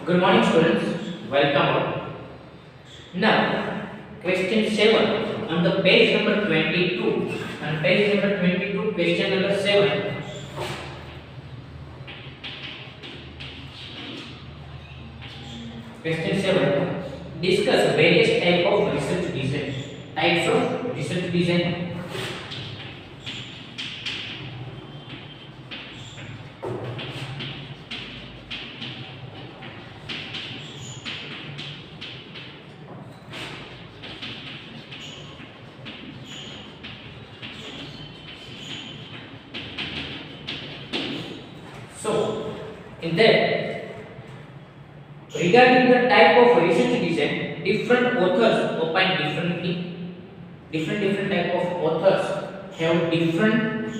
Good morning, students. Welcome all. Now, question 7 on the page number 22. On page number 22, question number 7. Question 7. Discuss various types of research design. Types of research design. So, in that, regarding the type of research design, different authors opine differently. Different type of authors have different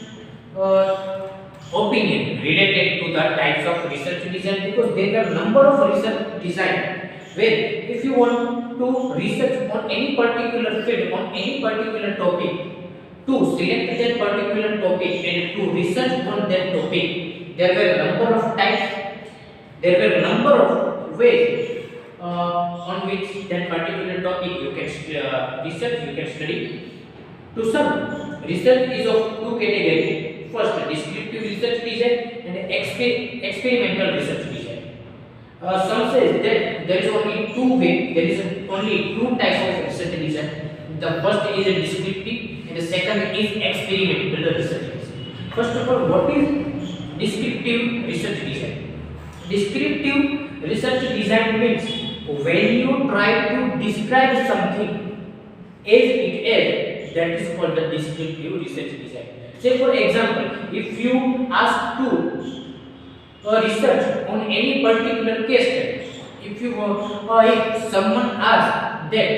opinion related to the types of research design, because there are number of research design where if you want to research on any particular field, on any particular topic, to select that particular topic and to research on that topic, there were number of types, there were number of ways on which that particular topic you can research, you can study. To some, research is of two categories. First, descriptive research design and experimental research design. Some says that there is only two way, there is only two types of research design. The first is a descriptive and the second is experimental research design. First of all, what is descriptive research design? Descriptive research design means when you try to describe something as it is, that is called the descriptive research design. Say for example, if you ask to research on any particular case study, if someone asks that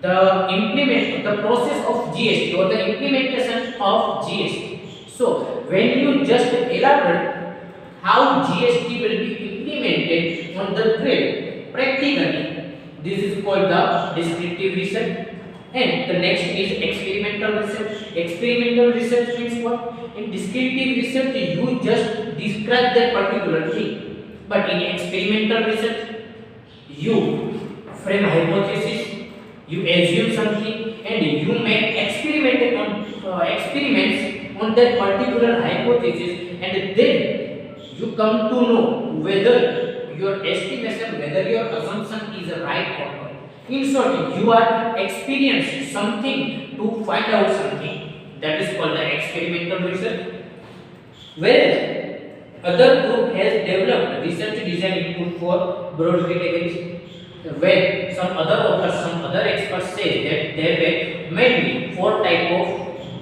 the process of GST or the implementation of GST, so when you just elaborate how GST will be implemented on the trade practically, this is called the descriptive research. And the next is experimental research. Experimental research means what? In descriptive research, you just describe that particular thing. But in experimental research, you frame hypothesis, you assume something, and you make experiments on that particular hypothesis, and then you come to know whether your estimation, whether your assumption is right or not. In short, you are experiencing something to find out something. That is called the experimental research. Whereas other group has developed research design into four broad categories. Where some other authors, some other experts say that there were mainly four type of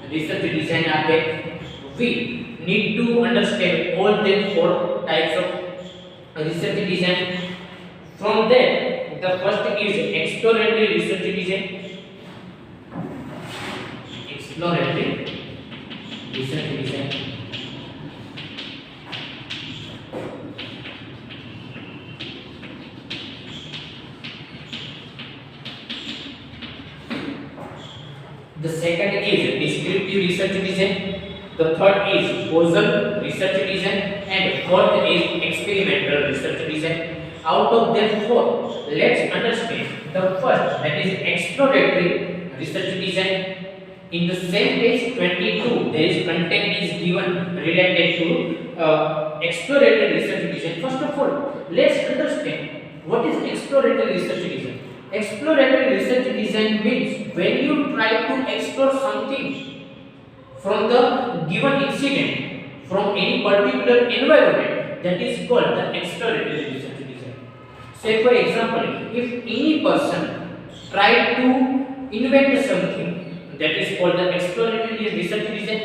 research design are there. We need to understand all the four types of research design. From that, the first is exploratory research design. Exploratory research design. The second is descriptive research design. The third is causal research design, and fourth is experimental research design. Out of them four, let's understand the first, that is exploratory research design. In the same page 22, there is content is given related to exploratory research design. First of all, let's understand what is exploratory research design. Exploratory research design means when you try to explore something from the given incident, from any particular environment, that is called the exploratory research. Say for example, if any person try to invent something, that is called the exploratory research design.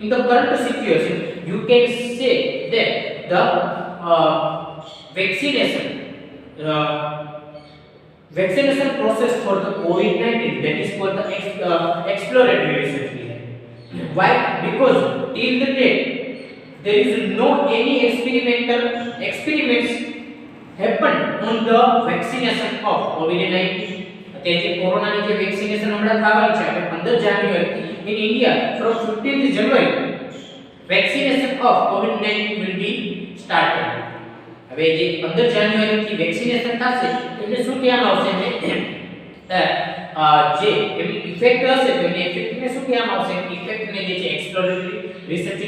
In the current situation, you can say that the vaccination process for the COVID-19, that is called the exploratory research design. Why? Because till the date there is no any experiments happened on the vaccination of COVID-19. તે જે કોરોનાની જે vaccination હમણાં થવાની છે આપણે 15 જાન્યુઆરી in India from 15th January vaccination of COVID-19 will be started. હવે જે 15 જાન્યુઆરી થી વેક્સિનેશન થશે એટલે શું કહેવામાં આવશે જે એની ઇફેક્ટ હશે તો એની ઇફેક્ટને શું કહેવામાં આવશે ઇફેક્ટને જે છે એક્સપ્લોરેટરી રિસર્ચ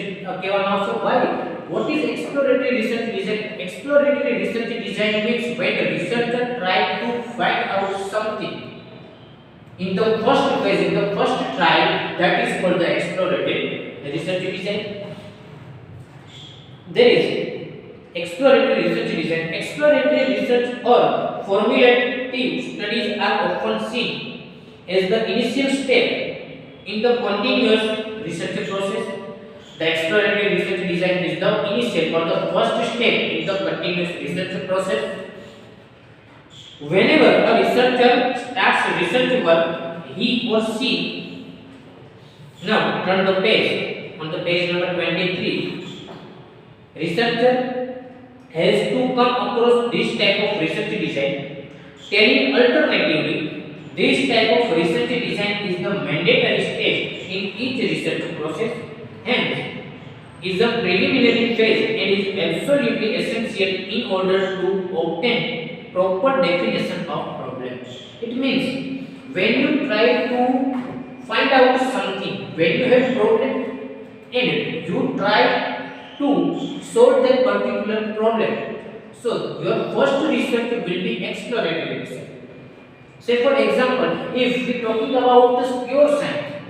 કહેવામાં આવશે ભાઈ what is exploratory research design exploratory research design means when the researcher try to find out something in the first phase in the first trial that is called the exploratory research design there is exploratory research design exploratory research or formulative studies are often seen as the initial step in the continuous research process the exploratory research design is the initial or the first step in the continuous research process whenever a researcher starts research work he or she now turn the page on the page number 23 researcher has to come across this type of research design telling alternatively this type of research design is the mandatory stage in each research process hence is a preliminary phase and is absolutely essential in order to obtain proper definition of problem it means when you try to find out something when you have problem and you try to solve that particular problem so your first research will be exploratory research say for example if we talking about the pure science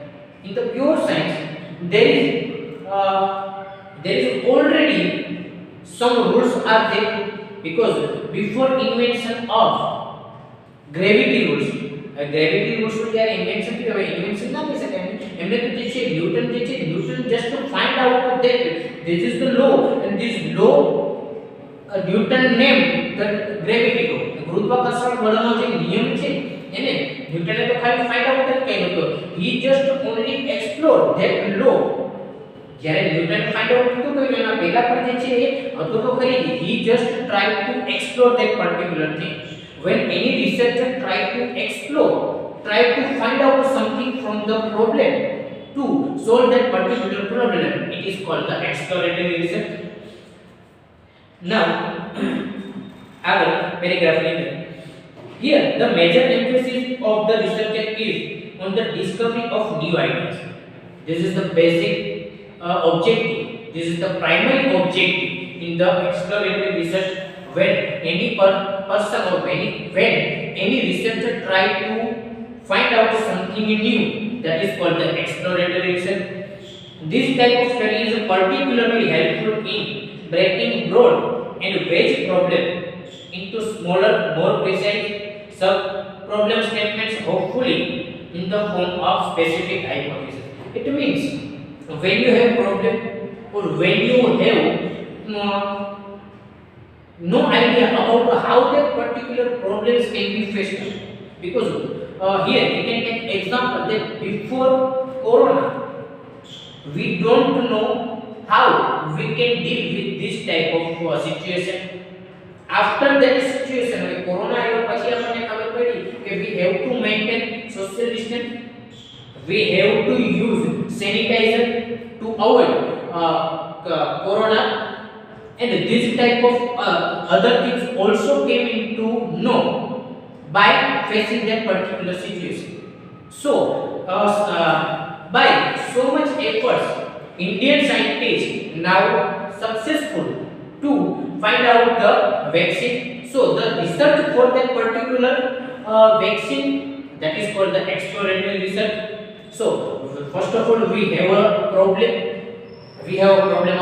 in the pure science there is already some rules are there because before invention of gravity rules નું જ્યારે invention થયું હવે invention ના કહી શકાય એમને તો જે છે newton just to find out that this is the law and this law newton named the gravity law ગુરુત્વાકર્ષણ બળનો જે નિયમ છે એને ન્યૂટને તો ખાલી ફાઇન્ડ આઉટ જ કર્યો હતો he just only explored that law જ્યારે ન્યૂટન ફાઇન્ડ આઉટ નતો કર્યો એના પહેલા પણ જે છે એ હતો તો ખરી he just tried to explore that particular thing when any researcher try to find out something from the problem to solve that particular problem it is called the exploratory research now other paragraph later here the major emphasis of the researcher is on the discovery of new ideas this is the basic objective this is the primary objective in the exploratory research when any person or when any researcher try to find out something new that is called the exploratory research this type of study is particularly helpful in breaking broad and vague problems into smaller more precise sub problem statements hopefully in the form of specific hypothesis it means when you have problem or when you have no idea about how that particular problems can be faced because here we can take example that before corona we don't know how we can deal with this type of situation after that situation when corona આવ્યો પછી આપણને ખબર પડી કે we have to maintain social distance we have to use sanitizer to avoid corona and this type of other things also came into know by facing that particular situation so by so much efforts Indian scientists now successful to find out the vaccine so the research for that particular vaccine that is called the exploratory research so first of all we have a problem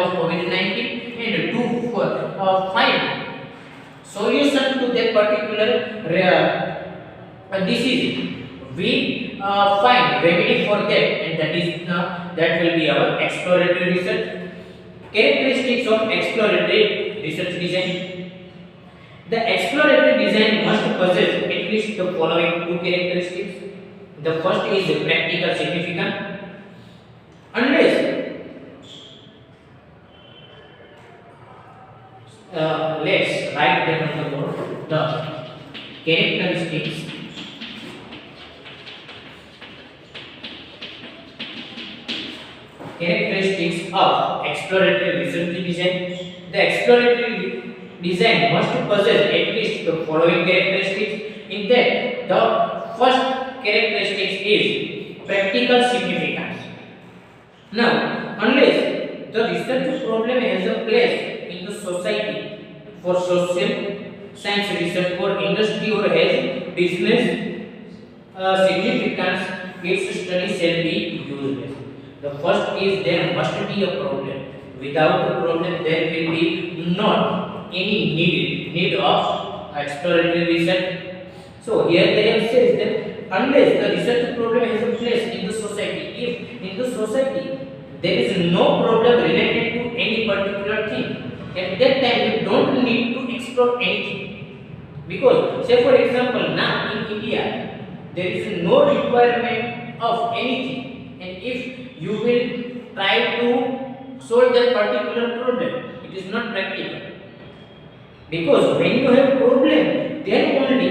of COVID-19 and to find solution to that particular disease we find remedy for that and that will be our exploratory research characteristics of exploratory research design the exploratory design must possess at least the following two characteristics the first is practical significance unless let's write that on the board the characteristics of exploratory research design the exploratory design must possess at least the following characteristics. In that, the first characteristic is practical significance. Now, unless the research problem has a place in the society for social science research or industry or has business significance, its study shall be useless. The first is there must be a problem. Without a problem, there will be not any need of exploratory research. So here they have said that unless the research problem has a place in the society, if in the society there is no problem related to any particular thing, at that time you don't need to explore anything. Because say for example now in India there is no requirement of anything, and if you will try to solve that particular problem, it is not practical. Because when you have problem, then only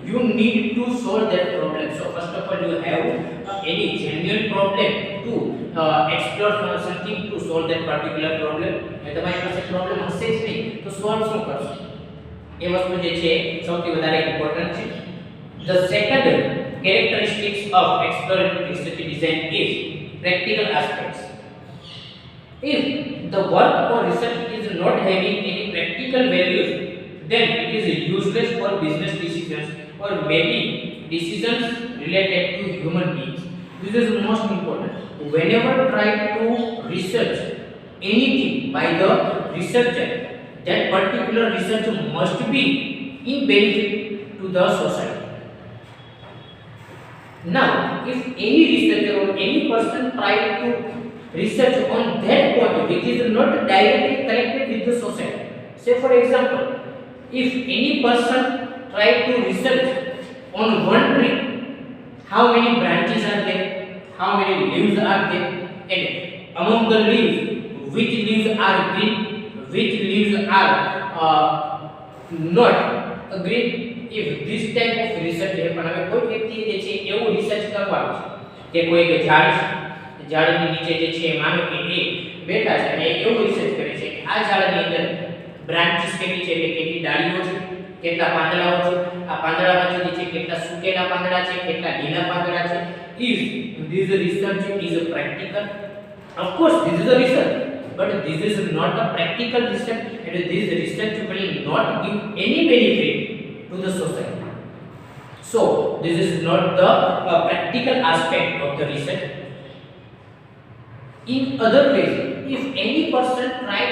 you need to solve that problem. So first of all, you have any genuine problem to explore something to solve that particular problem. અને તમારી પાસે problem હશે જ નહીં તો solve શું કરશો? એ વસ્તુ જે છે સૌથી વધારે ઇમ્પોર્ટન્ટ છે. The second characteristics of exploratory research design is practical aspects. If the work or research is not having any practical values, then it is useless for business decisions or maybe decisions related to human beings. This is most important. Whenever try to research anything by the researcher, that particular research must be in benefit to the society. Now, if any researcher or any person try to research on that point which is not directly connected with the society, say for example, if any person try to research on one tree, how many branches are there, how many leaves are there, and among the leaves, which leaves are green, which leaves are not green. If this type of research है પણ હવે કોઈ વ્યક્તિ જે છે એવું research કરવાનું છે કે કોઈ કે ઝાડ છે, ઝાડની નીચે જે છે માનો કે એ બેઠા છે અને એવું રિસર્ચ કરે છે કે આ ઝાડની અંદર બ્રાન્ચીસ કેટલી છે, એટલે કેટલી ડાળીઓ છે, કેટલા પાંદડાઓ છે, આ પાંદડામાંથી જે છે કેટલા સૂકેલા પાંદડા છે, કેટલા લીલા પાંદડા છે. Is this research is a practical? Of course this is a research, but this is not a practical research, and this research will not give any benefit to the society. So this is not the practical aspect of the research. In other ways, if any person try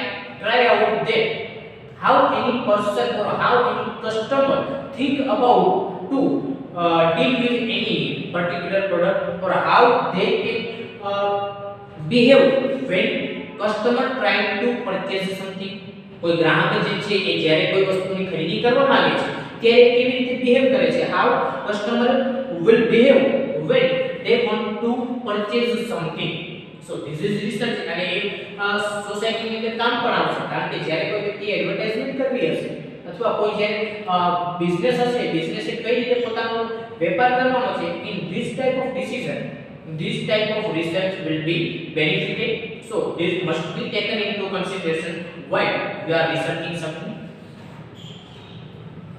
out that how any person or how any customer think about to deal with any particular product, or how they can behave when customer trying to purchase something. કોઈ ગ્રાહક જે છે એ જ્યારે કોઈ વસ્તુની ખરીદી કરવા માંગે છે ત્યારે કેવી રીતે બિહેવ કરે છે, how customer will behave when they want to purchase something. So this is research, અને એ સોસાયટીની અંદર કામ પણ આવશે, કારણ કે જ્યારે કોઈ વ્યક્તિ એડવર્ટાઇઝમેન્ટ કરવી હશે અથવા કોઈ જ્યારે બિઝનેસ હશે, બિઝનેસે કઈ રીતે પોતાનો વેપાર કરવાનો છે, in this type of decision, this type of research will be benefited. So this must be taken into consideration while you are researching something.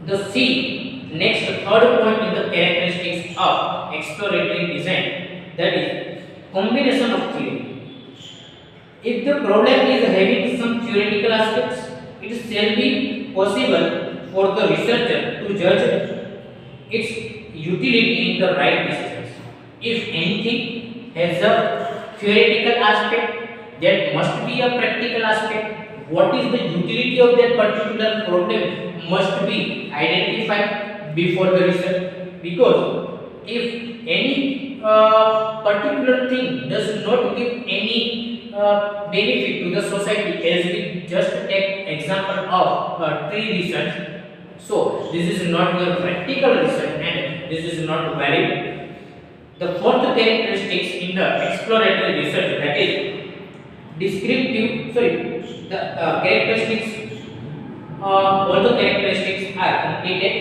The next third point in the characteristics of exploratory design, that is combination of theory. If the problem is having some theoretical aspects, it shall be possible for the researcher to judge its utility in the right decisions. If anything has a theoretical aspect, that must be a practical aspect. What is the utility of that particular problem must be identified before the research. Because if any particular thing does not give any benefit to the society, as we just take example of tree research, so this is not your practical research and this is not valid. The fourth characteristics in the exploratory research, that is the characteristics, all the characteristics are completed.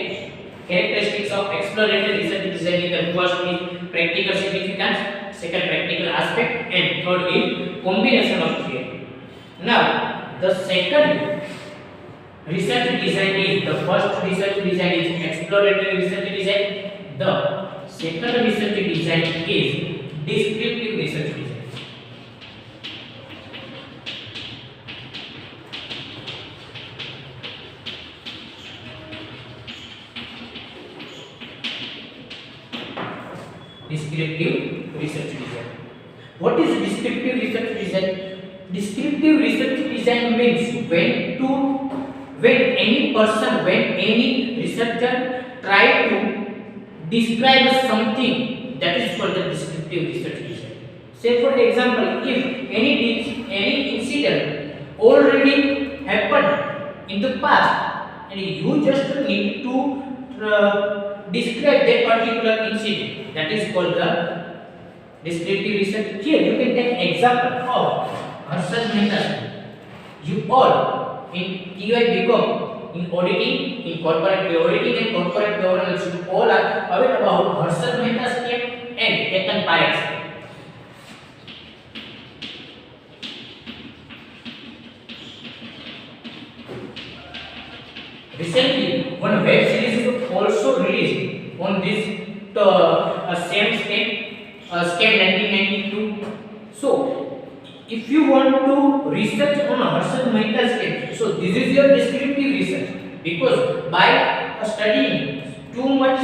Characteristics of exploratory research design is the first is practical significance, second practical aspect, and third is combination of theory. Now the second research design is the first research design is exploratory research design. The second research design is descriptive research design. Descriptive research design. What is descriptive research design? Descriptive research design means when any researcher try to describe something, that is called the descriptive research design. Say for example, if any incident already happened in the past and you just need to describe that particular incident, that is called the descriptive research. Here you can take example of Harshad Mehta. You all in TY BCom in auditing, in corporate auditing and corporate governance, you all are aware about Harshad Mehta scheme and Ketan Parekh scheme. Recently, one web series is also released on this same scam 1992. So, if you want to research on Harshad Mehta scam, so this is your descriptive research, because by studying too much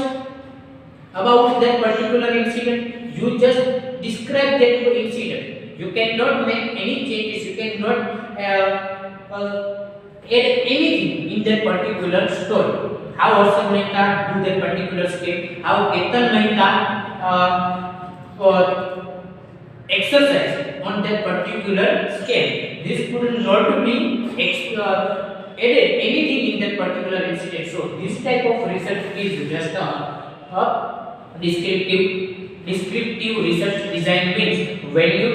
about that particular incident, you just describe that incident. You cannot make any changes. You cannot add anything in that particular story. How Harshad Mehta do that particular scheme, how Ketan Mehta exercise on that particular scheme. This could not be added anything in that particular incident. So this type of research is just a descriptive research design means when you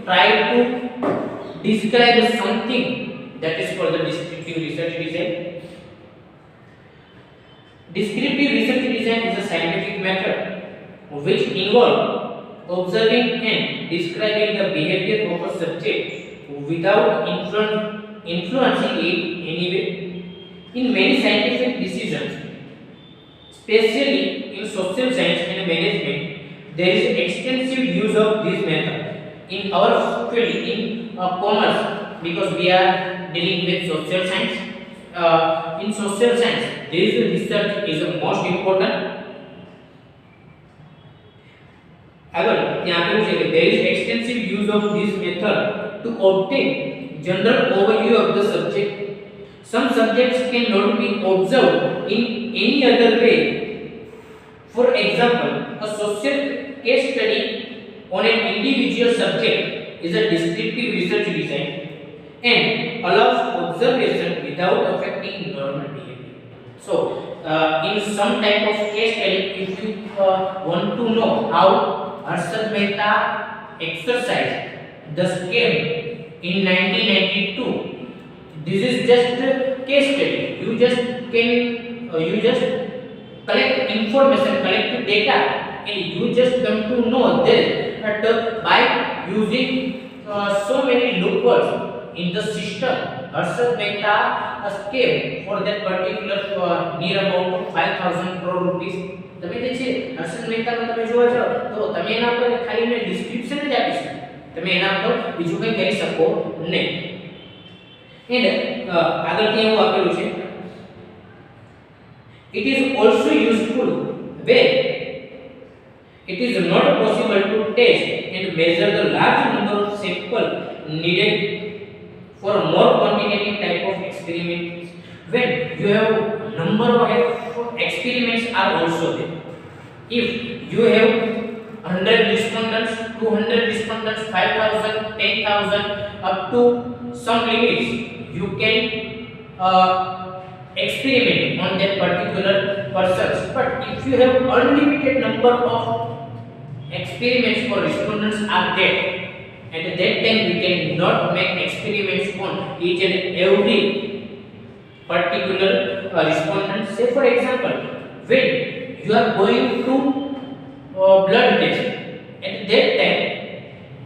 try to describe something, that is called the descriptive research design. Descriptive research design is a scientific method which involves observing and describing the behavior of a subject without influencing it in any way. In many scientific decisions, especially in social science and management, there is extensive use of this method. In our field, in commerce, because we are dealing with social science, in social science, this research is the most important. However, there is extensive use of this method to obtain general overview of the subject. Some subjects cannot be observed in any other way. For example, a social case study on an individual subject is a descriptive research design and allows observation without affecting normal behavior. So, in some type of case study, if you want to know how Harshad Mehta exercised the scheme in 1992, this is just a case study. You just collect information, collect data, and you just come to know this by using so many loopholes in the system. Harshad Mehta scheme for that particular near about 5,000 crore rupees. તમે જે છે હર્ષદ મહેતાનો તમે જોવા જાઓ તો તમે એના પર ખાલી મેં ડિસ્ક્રિપ્શન જ આપી શકો, તમે એના પર બીજું કંઈ કરી શકો નહીં. એન્ડ આગળ ત્યાં એવું આપેલું છે, it is also useful when it is not possible to test and measure the large number of sample needed for more quantitative type of experiments. When you have number of experiments are also there. If you have 100 respondents, 200 respondents, 5,000, 10,000, up to some limits, you can experiment on that particular persons. But if you have unlimited number of experiments or respondents are there, at that time we cannot make experiments on each and every particular respondent. Say for example, when you are going to blood test, at that time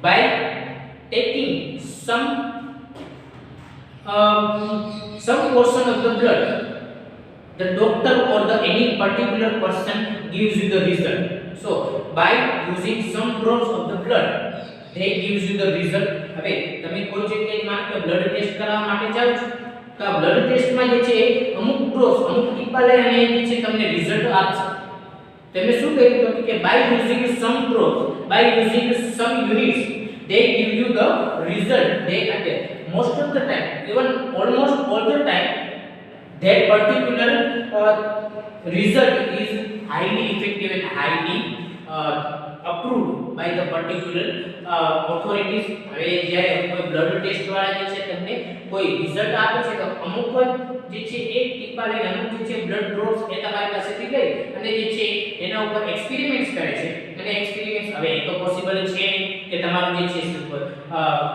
by taking some some portion of the blood, the doctor or the any particular person gives you the result. So by using some drops of the blood, they gives you the result. હવે તમે કોઈ જગ્યાએ માનો કે blood test કરવા માટે જાવ છો તો આ બ્લડ ટેસ્ટમાં જે છે અમુક ડ્રોપ્સ અમુક ટીપા લઈ અને જે છે તમને રિઝલ્ટ આપશે. તમે શું કહ્યું તો કે by using some drops, by using some units, they give you the result. They again most of the time, even almost all the time, that particular result is highly effective and highly approved by the particular authorities. હવે જ્યારે કોઈ blood test વાળા જે છે તમને કોઈ result આપે છે તો અમુક જે છે એક ટીપા લઈને અમુક જે છે બ્લડ ડ્રોપ્સ એ તમારી પાસેથી લઈ અને જે છે એના ઉપર એક્સપેરિમેન્ટ્સ કરે છે. અને એક્સપેરિમેન્ટ્સ હવે એ તો પોસિબલ છે નહીં કે તમારું જે છે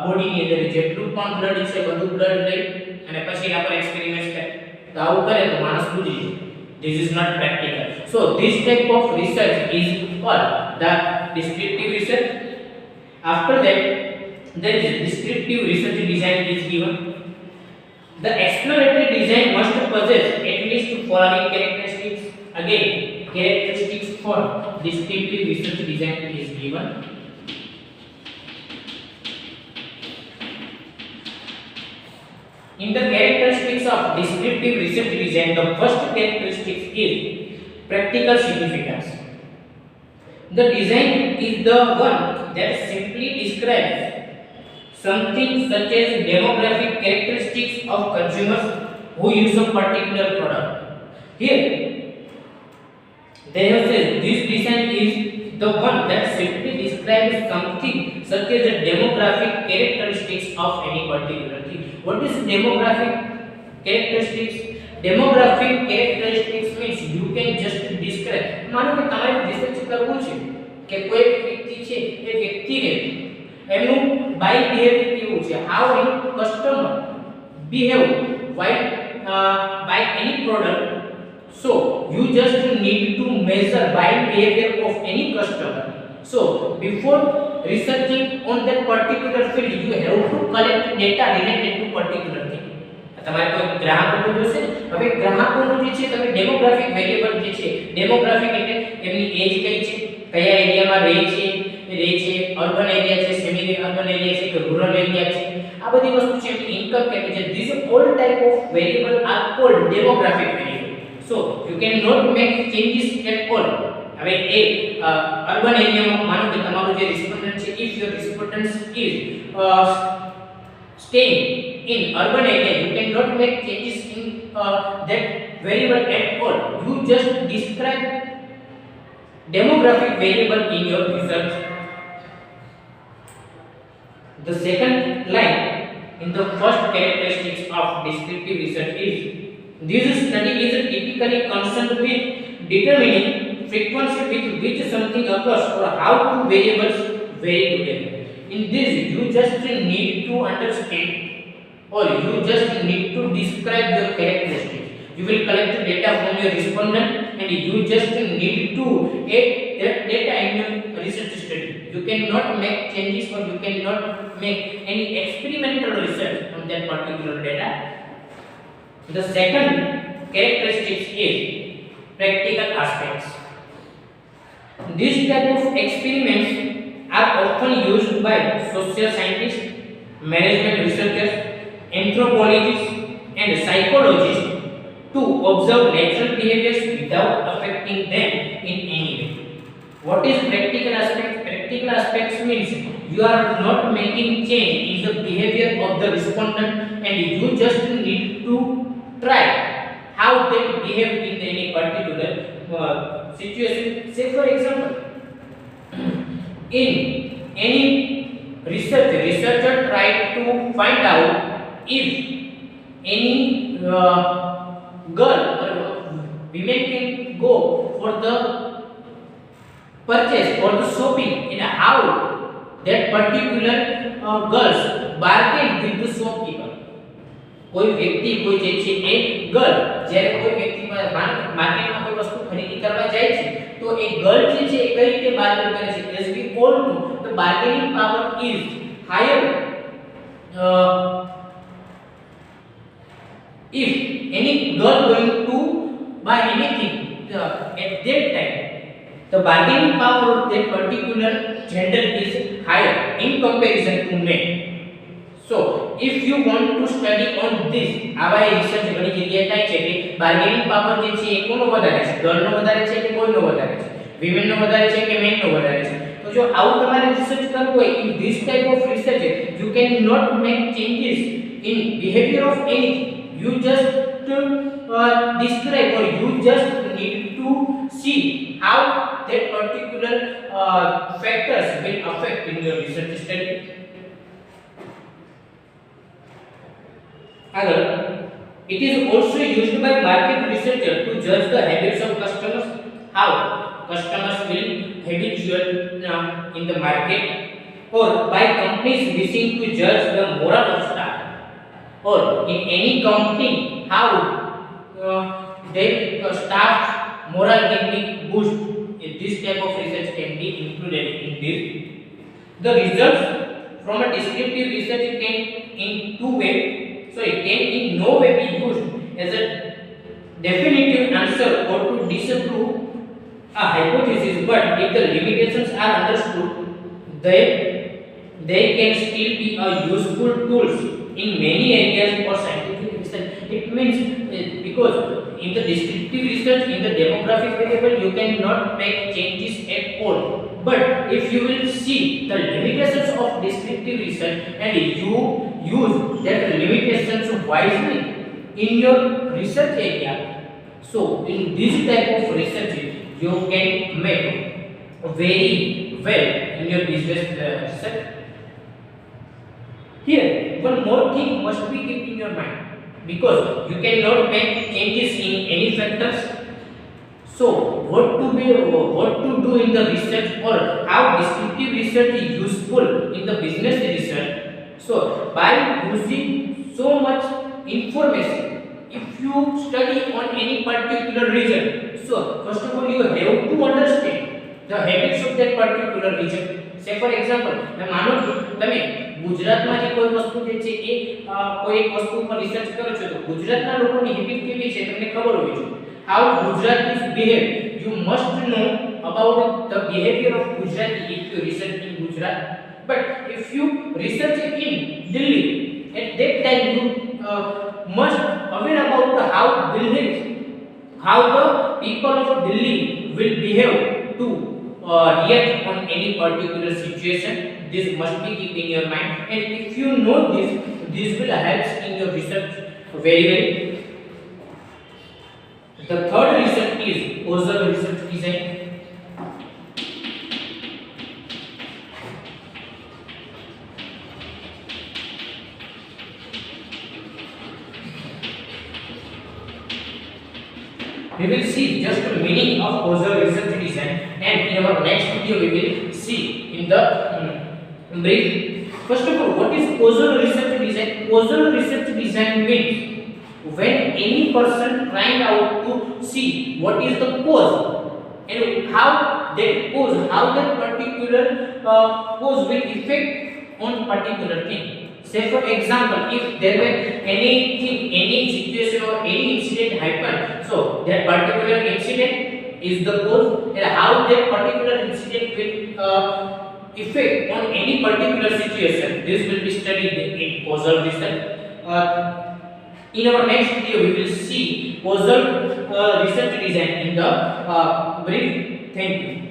બોડીની અંદર જેટલું પણ બ્લડ છે બધું બ્લડ લઈ અને પછી એના પર એક્સપેરિમેન્ટ્સ કરે. તો આવું કરે તો માણસ બુજી જાય. This is not practical. So this type of research is called the descriptive research. After that, there is descriptive research design is given. The exploratory design must possess at least following characteristics. Again, characteristics for descriptive research design is given. In the characteristics of descriptive research design, the first characteristic is practical significance. The design is the one that simply describes something such as demographic characteristics of consumers who use a particular product. Here, they have said this design is the one that simply describes something such as the demographic characteristics of any particular thing. What is demographic characteristics? Demographic characteristics means you can just describe. માનો કે તમારે research કરવું છે કે કોઈ વ્યક્તિ છે એ વ્યક્તિને એમનું બાય બિહેવિયર કેવું છે, how any customer behave while buy any product. So you just need to measure buying behavior of any customer. So before researching on that particular field, you have to collect data related to particular thing. તમારે કોઈ ગ્રાહક તો જોશે. હવે ગ્રાહકોનું જે છે તમે ડેમોગ્રાફિક વેરિયેબલ જે છે, ડેમોગ્રાફિક એટલે એમની એજ કઈ છે, કયા એરિયામાં રહે છે, અર્બન એરિયા છે, સેમી અર્બન એરિયા છે કે રૂરલ એરિયા છે, આ બધી વસ્તુ છે. એમની ઇન્કમ કેટલી છે. These all type of variable are called demographic variable. So you cannot make changes at all. હવે એ અર્બન એરિયામાં માનો કે તમારું જે રિસ્પોન્ડન્ટ છે, if your respondent is staying in urban area, you cannot make changes in that variable at all. You just describe demographic variable in your research. The second line in the first characteristics of descriptive research is this study is typically concerned with determining frequency with which something occurs or how two variables vary together. In this, you just need to understand or you just need to describe your characteristics. You will collect data from your respondent and you just need to add that data in your research study. You cannot make changes or you cannot make any experimental research on that particular data. The second characteristic is practical aspects. These type of experiments are often used by social scientists, management researchers, anthropologists and psychologists to observe natural behaviors without affecting them in any way. What is practical aspect? Practical aspects means you are not making change in the behavior of the respondent and you just need to try how they behave in any particular situation. Say for example, in any research, researcher tried to find out if any girl or women can go for the purchase or the shopping and how that particular girls bargain with the shopkeeper. કોઈ વ્યક્તિ કોઈ જે છે એ girl જ્યારે કોઈ વ્યક્તિ માર્કેટમાં કોઈ વસ્તુ ખરીદી કરવા જાય છે તો એ ગર્લ જે છે એ કઈ રીતે બાર્ગેન કરે છે. as we all know, the bargaining power is higher If any girl going to buy anything, at that time the bargaining power of that particular gender is higher in comparison to men. So if you want to study on this, આવા research ઘણી જગ્યાએ થાય છે કે bargaining power જે છે એ કોનો વધારે છે, ગર્લ નો વધારે છે કે બોય નો વધારે છે, વિમેન નો વધારે છે કે મેન નો વધારે છે. તો જો આવું તમારે રિસર્ચ કરવું હોય, in this type of research you can not make changes in behavior of anything. You just describe, or you just need to see how that particular factors will affect in your research study. Other, it is also used by market researchers to judge the habits of customers, how customers will habitual in the market, or by companies wishing to judge the moral of staff, or in any company how their staff moral can be boosted. This type of research can be included in this. The results from a descriptive research can in no way be used as a definitive answer or to disprove a hypothesis, but if the limitations are understood, they can still be a useful tools in many areas for scientific research. It means because in the descriptive research, in the demographic variable, you cannot make changes at all. But if you will see the limitations of descriptive research and you use that limitations wisely in your research area, so in this type of research you can make very well in your business research. Here, one more thing must be kept in your mind, because you cannot make changes in any factors. So, what to do in the research, or how descriptive research is useful in the business research? So, by using so much information, if you study on any particular region, so first of all you have to understand the habits of that particular region. Say for example, मैं मानो તમે ગુજરાતમાં જે કોઈ વસ્તુ જે છે એ કોઈ એક વસ્તુ પર રિસર્ચ કરો છો, તો ગુજરાતના લોકોની હેબિટ કેવી છે તમને ખબર હોવી જોઈએ. How Gujaratis behave, you must know about the behavior of Gujarati if you research in Gujarat. But if you research in Delhi, at that time you must aware about how the people of Delhi will behave to react on any particular situation. This must be kept in your mind, and if you know this will help in your research very well. The third research is causal research design. We will see just the meaning of causal research design, and in our next video we will see in the brief. First of all, what is causal research design? Causal research design means when any person trying out to see what is the cause and how that particular cause will affect on particular thing. Say for example, if there were any situation or any incident happened, so that particular incident is the cause, and how that particular incident will effect on any particular situation. This will be studied in causal research. In our next video, we will see causal research design in the brief. Thank you.